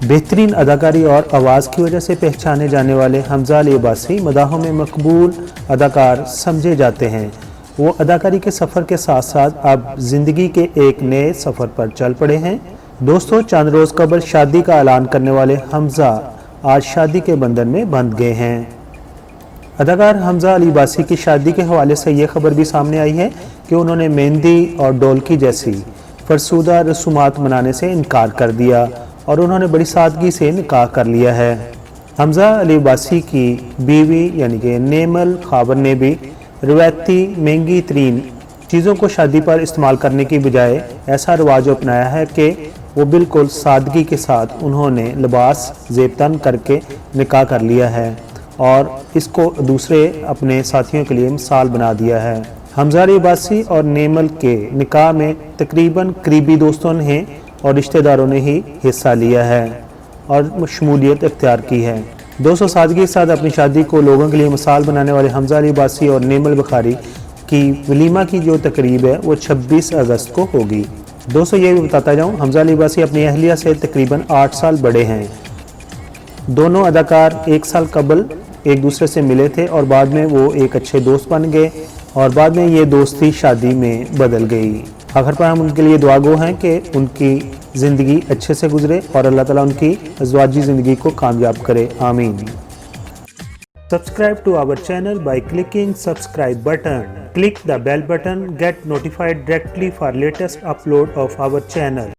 बेहतरीन अदाकारी और आवाज़ की वजह से पहचाने जाने वाले हमजा अली अब्बासी मदाहों में मकबूल अदाकार समझे जाते हैं। वो अदाकारी के सफ़र के साथ साथ अब ज़िंदगी के एक नए सफ़र पर चल पड़े हैं। दोस्तों, चंद रोज़ कबल शादी का ऐलान करने वाले हमजा आज शादी के बंधन में बंध गए हैं। अदाकार हमजा अली अब्बासी की शादी के हवाले से ये खबर भी सामने आई है कि उन्होंने मेहंदी और ढोलकी जैसी फरसूदा रसूमात मनाने से इनकार कर दिया और उन्होंने बड़ी सादगी से निकाह कर लिया है। हमजा अली अब्बासी की बीवी यानी कि नेमल खाबर ने भी रवायती महंगी तरीन चीज़ों को शादी पर इस्तेमाल करने की बजाय ऐसा रवाज अपनाया है कि वो बिल्कुल सादगी के साथ उन्होंने लिबास ज़ेबतन करके निकाह कर लिया है और इसको दूसरे अपने साथियों के लिए मिसाल बना दिया है। हमजा अली अब्बासी और नेमल के निकाह में तकरीबन करीबी दोस्तों ने और रिश्तेदारों ने ही हिस्सा लिया है और शमूलियत इख्तियार की है। दोस्तों, सादगी के साथ अपनी शादी को लोगों के लिए मिसाल बनाने वाले हमजा अली अब्बासी और नेमल बुखारी की वलीमा की जो तकरीब है वो 26 अगस्त को होगी। दोस्तों, ये भी बताता जाऊँ, हमजा अली अब्बासी अपनी अहलिया से तकरीबन 8 साल बड़े हैं। दोनों अदाकार 1 साल कबल एक दूसरे से मिले थे और बाद में वो एक अच्छे दोस्त बन गए और बाद में ये दोस्ती शादी में बदल गई। आखिर पर हम उनके लिए दुआ गो हैं कि उनकी ज़िंदगी अच्छे से गुजरे और अल्लाह ताला उनकी अज़वाजी ज़िंदगी को कामयाब करे, आमीन। Subscribe to our channel by clicking subscribe button. Click the bell button, get notified directly for latest upload of our channel.